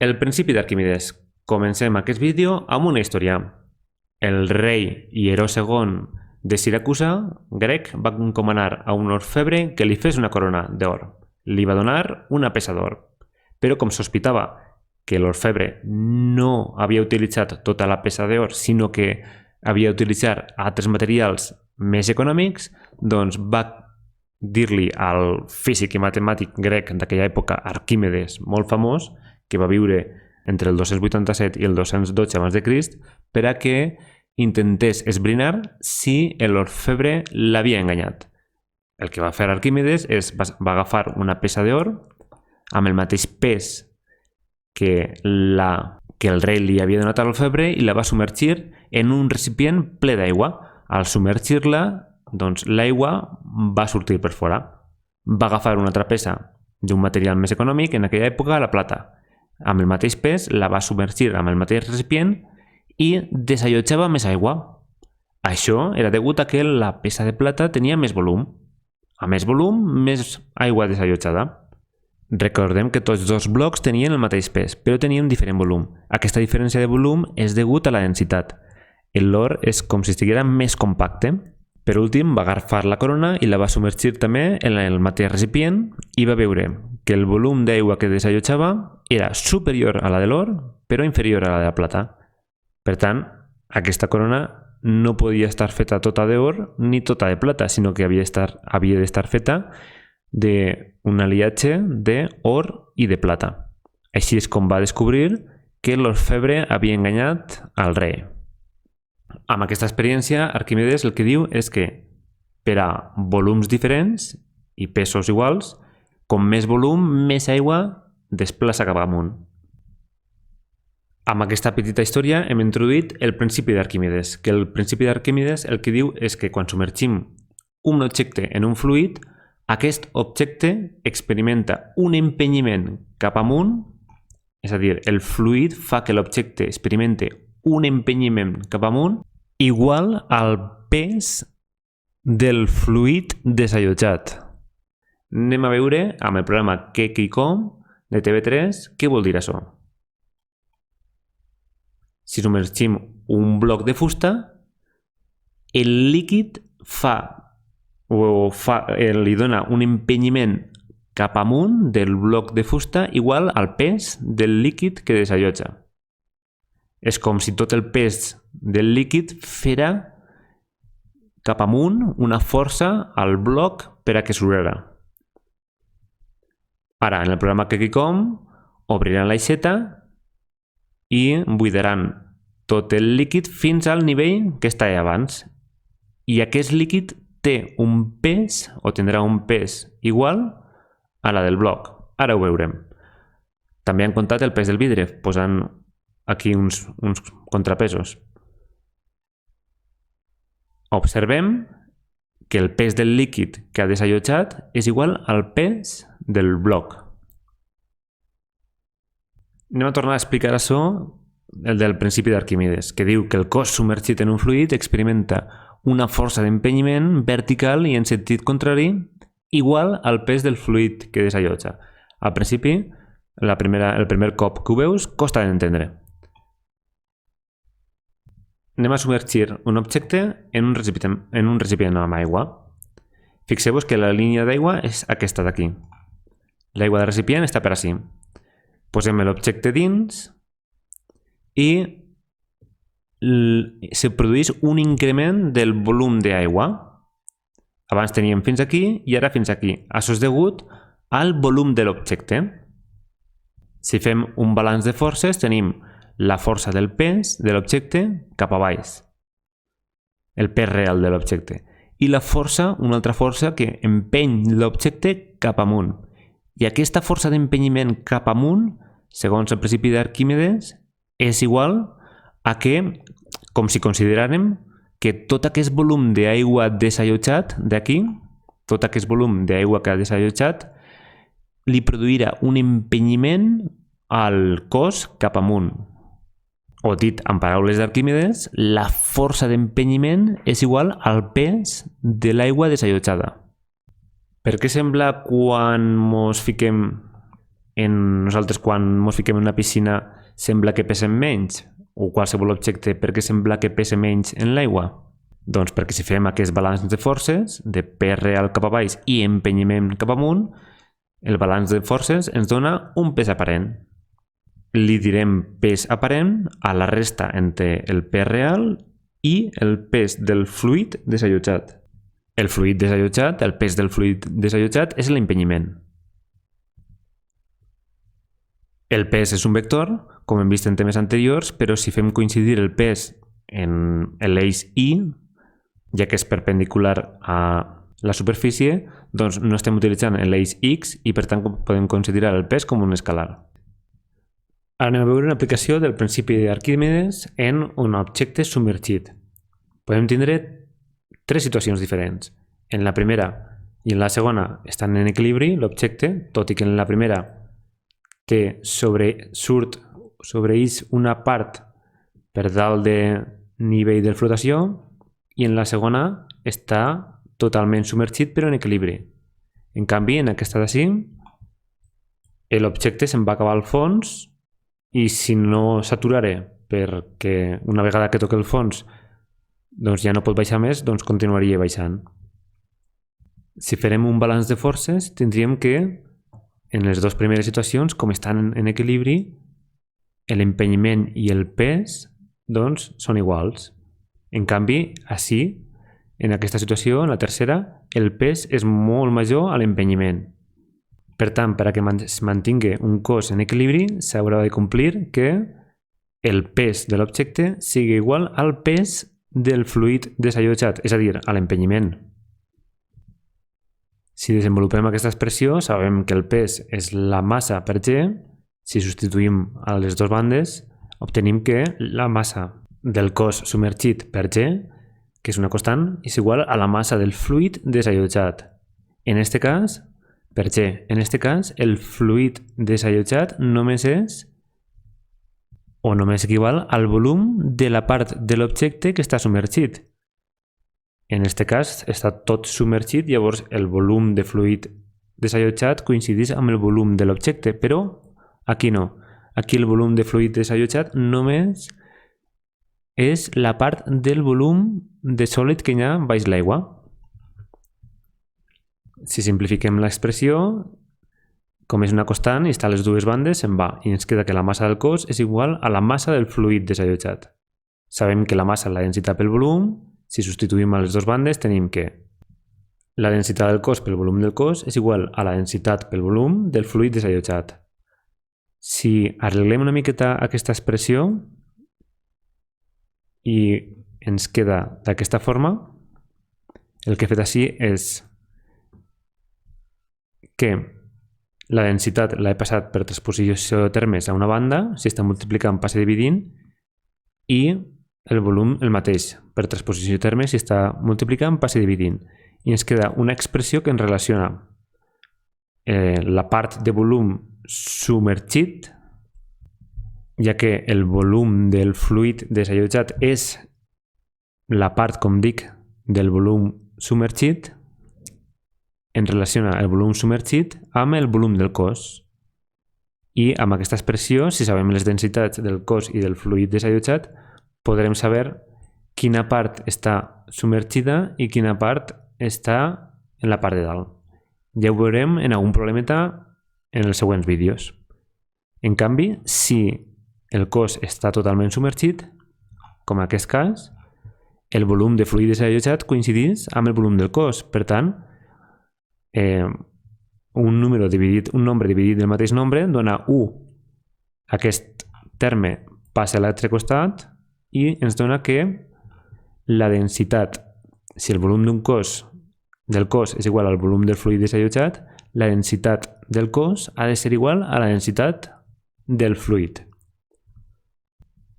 El principi d'Arquimedes. Comencem aquest vídeo amb una història. El rei Hieró II de Siracusa, grec, va encomanar a un orfebre que li fes una corona d'or. Li va donar una peça d'or. Però com sospitava que l'orfebre no havia utilitzat tota la peça d'or, sinó que havia d'utilitzar altres materials més econòmics, doncs va dir-li al físic i matemàtic grec d'aquella època, Arquímedes, molt famós, que va viure entre el 287 i el 212 a.C., per a que intentés esbrinar si l'orfebre l'havia enganyat. El que va fer Arquímedes és va agafar una peça d'or amb el mateix pes que el rei li havia donat a l'orfebre i la va submergir en un recipient ple d'aigua. Al submergir-la, doncs l'aigua va sortir per fora. Va agafar una altra peça d'un material més econòmic, en aquella època la plata. Amb el mateix pes la va submergir amb el mateix recipient i desallotjava més aigua. Això era degut a que la peça de plata tenia més volum. A més volum, més aigua desallotjada. Recordem que tots dos blocs tenien el mateix pes, però tenien diferent volum. Aquesta diferència de volum és degut a la densitat. L'or és com si estigués més compacte. Per últim, va agafar la corona i la va submergir també en el mateix recipient i va veure que el volum d'aigua que desallotjava era superior a la de l'or, però inferior a la de la plata. Per tant, aquesta corona no podia estar feta tota d'or ni tota de plata, sinó que havia d'estar feta d'un aliatge d'or i de plata. Així és com va descobrir que l'orfebre havia enganyat al rei. Amb aquesta experiència, Arquimedes el que diu és que per a volums diferents i pesos iguals, com més volum, més aigua desplaça cap amunt. Amb aquesta petita història hem introduït el principi d'Arquimedes, que el principi d'Arquimedes el que diu és que quan submergim un objecte en un fluid, aquest objecte experimenta un empenyiment cap amunt, és a dir, el fluid fa que l'objecte experimente un empenyiment cap amunt igual al pes del fluid desallotjat. Anem a veure amb el programa Què, Qui, Com de TV3 què vol dir això. Si submergim un bloc de fusta, el líquid li dona un empenyiment cap amunt del bloc de fusta igual al pes del líquid que desallotja. És com si tot el pes del líquid fera cap amunt una força al bloc per a que s'obrera. Ara, en el programa Què, Qui, Com, obriran l'aixeta i buidaran tot el líquid fins al nivell que estava abans. I aquest líquid té un pes, o tindrà un pes igual a la del bloc. Ara ho veurem. També han comptat el pes del vidre, posant aquí uns contrapesos. Observem que el pes del líquid que ha desallotjat és igual al pes del bloc. Anem a tornar a explicar això, el del principi d'Arquimedes, que diu que el cos submergit en un fluid experimenta una força d'empenyiment vertical i en sentit contrari igual al pes del fluid que desallotja. Al principi, el primer cop que ho veus, costa d'entendre. Anem a submergir un objecte en un recipient amb aigua. Fixeu-vos que la línia d'aigua és aquesta d'aquí. L'aigua del recipient està per ací. Posem l'objecte dins i se produeix un increment del volum d'aigua. Abans teníem fins aquí i ara fins aquí. Això és degut al volum de l'objecte. Si fem un balanç de forces, tenim la força del pes de l'objecte cap a baix, el pes real de l'objecte, i la força, una altra força que empeny l'objecte cap amunt. I aquesta força d'empenyiment cap amunt, segons el principi d'Arquimedes, és igual a que, com si consideràrem que tot aquest volum d'aigua desallotjat d'aquí, tot aquest volum d'aigua que ha desallotjat, li produirà un empenyiment al cos cap amunt. O dit en paraules d'Arquimedes, la força d'empenyiment és igual al pes de l'aigua desallotjada. Per què sembla quan ens fiquem nosaltres quan ens fiquem en una piscina sembla que pesem menys, o qualsevol objecte perquè sembla que pesa menys en l'aigua? Doncs perquè si fem aquest balanç de forces, de pes real cap a baix i empenyiment cap amunt, el balanç de forces ens dona un pes aparent. Li direm pes aparent a la resta entre el pes real i el pes del fluid desallotjat. El fluid desallotjat, el pes del fluid desallotjat és l'empenyiment. El pes és un vector, com hem vist en temes anteriors, però si fem coincidir el pes en l'eix Y, ja que és perpendicular a la superfície, doncs no estem utilitzant l'eix X i per tant podem considerar el pes com un escalar. Ara anem a veure una aplicació del principi d'Arquímedes en un objecte submergit. Podem tindre tres situacions diferents. En la primera i en la segona estan en equilibri l'objecte, tot i que en la primera sobreïx una part per dalt de nivell de flotació i en la segona està totalment submergit però en equilibri. En canvi, en aquesta d'ací, l'objecte se'n va acabar al fons i si no s'aturaré perquè una vegada que toqui el fons doncs ja no pot baixar més, doncs continuaria baixant. Si farem un balanç de forces, tindríem que en les dues primeres situacions, com estan en equilibri, l'empenyiment i el pes doncs són iguals. En canvi, així, en aquesta situació, en la tercera, el pes és molt major a l'empenyiment. Per tant, per a que es mantingui un cos en equilibri, s'haurà de complir que el pes de l'objecte sigui igual al pes del fluid desallotjat, és a dir, a l'empenyiment. Si desenvolupem aquesta expressió, sabem que el pes és la massa per G. Si substituïm a les dues bandes, obtenim que la massa del cos submergit per G, que és una constant, és igual a la massa del fluid desallotjat. En aquest cas, per G, en aquest cas, el fluid desallotjat només és o només equival al volum de la part de l'objecte que està submergit. En aquest cas està tot submergit, llavors el volum de fluid desallotjat coincideix amb el volum de l'objecte, però aquí no. Aquí el volum de fluid desallotjat només és la part del volum de sòlid que hi ha baix l'aigua. Si simplifiquem l'expressió, com és una constant i està a les dues bandes, se'n va i ens queda que la massa del cos és igual a la massa del fluid desallotjat. Sabem que la massa és la densitat pel volum. Si substituïm a les dues bandes, tenim que la densitat del cos pel volum del cos és igual a la densitat pel volum del fluid desallotjat. Si arreglem una miqueta aquesta expressió i ens queda d'aquesta forma, el que he fet així és que la densitat l'he passat per transposició de termes a una banda, si està multiplicant passa dividint, i el volum el mateix, per transposició de termes, si està multiplicant passa dividint. I ens queda una expressió que ens relaciona la part de volum submergit, ja que el volum del fluid desallotjat és la part, com dic, del volum submergit, ens relaciona el volum submergit amb el volum del cos. I amb aquesta expressió, si sabem les densitats del cos i del fluid desallotjat, podrem saber quina part està submergida i quina part està en la part de dalt. Ja ho veurem en algun problemeta en els següents vídeos. En canvi, si el cos està totalment submergit, com en aquest cas, el volum de fluid desallotjat coincideix amb el volum del cos. Per tant, un nombre dividit del mateix nombre dona 1. Aquest terme passa a l'altre costat i ens dona que la densitat, si el volum del cos és igual al volum del fluid desallotjat, la densitat del cos ha de ser igual a la densitat del fluid.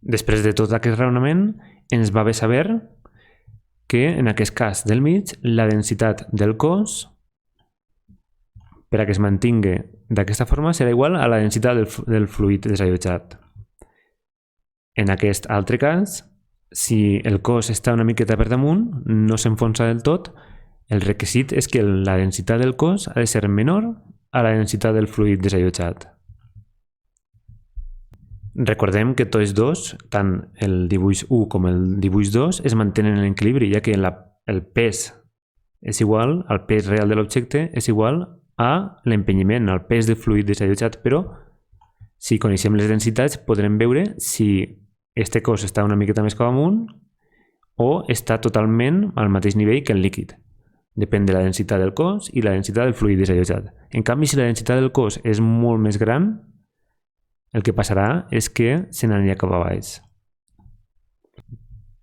Després de tot aquest raonament, ens va bé saber que en aquest cas del mig, la densitat del cos, per a que es mantingui d'aquesta forma, serà igual a la densitat del fluid desallotjat. En aquest altre cas, si el cos està una miqueta per damunt, no s'enfonsa del tot, el requisit és que la densitat del cos ha de ser menor a la densitat del fluid desallotjat. Recordem que tots dos, tant el dibuix 1 com el dibuix 2, es mantenen en equilibri, ja que el pes és igual, el pes real de l'objecte és igual a l'empenyiment, al pes del fluid desallotjat, però si coneixem les densitats podrem veure si este cos està una miqueta més cap amunt o està totalment al mateix nivell que el líquid. Depèn de la densitat del cos i la densitat del fluid desallotjat. En canvi, si la densitat del cos és molt més gran, el que passarà és que se n'anirà cap a baix.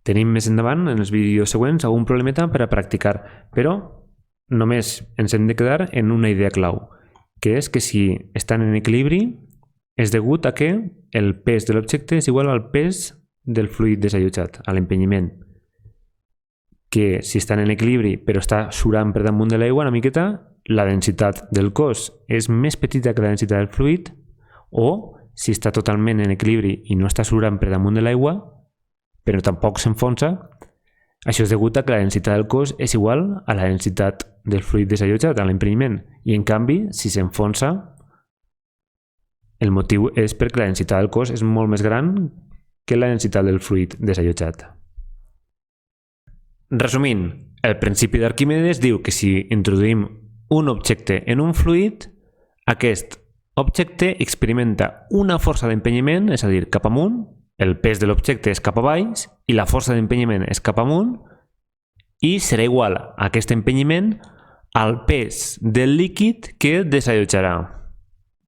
Tenim més endavant, en els vídeos següents, algun problemeta per a practicar, però només ens hem de quedar en una idea clau, que és que si estan en equilibri és degut a que el pes de l'objecte és igual al pes del fluid desallotjat, a l'empenyiment. Que si estan en equilibri però està surant per damunt de l'aigua una miqueta, la densitat del cos és més petita que la densitat del fluid, o si està totalment en equilibri i no està surant per damunt de l'aigua, però tampoc s'enfonsa, això és degut a que la densitat del cos és igual a la densitat del fluid desallotjat, a l'empenyiment. I en canvi, si s'enfonsa, el motiu és perquè la densitat del cos és molt més gran que la densitat del fluid desallotjat. Resumint, el principi d'Arquímedes diu que si introduïm un objecte en un fluid, aquest objecte experimenta una força d'empenyiment, és a dir, cap amunt, el pes de l'objecte és cap a baix i la força d'empenyiment és cap amunt, i serà igual a aquest empenyiment al pes del líquid que desallotjarà.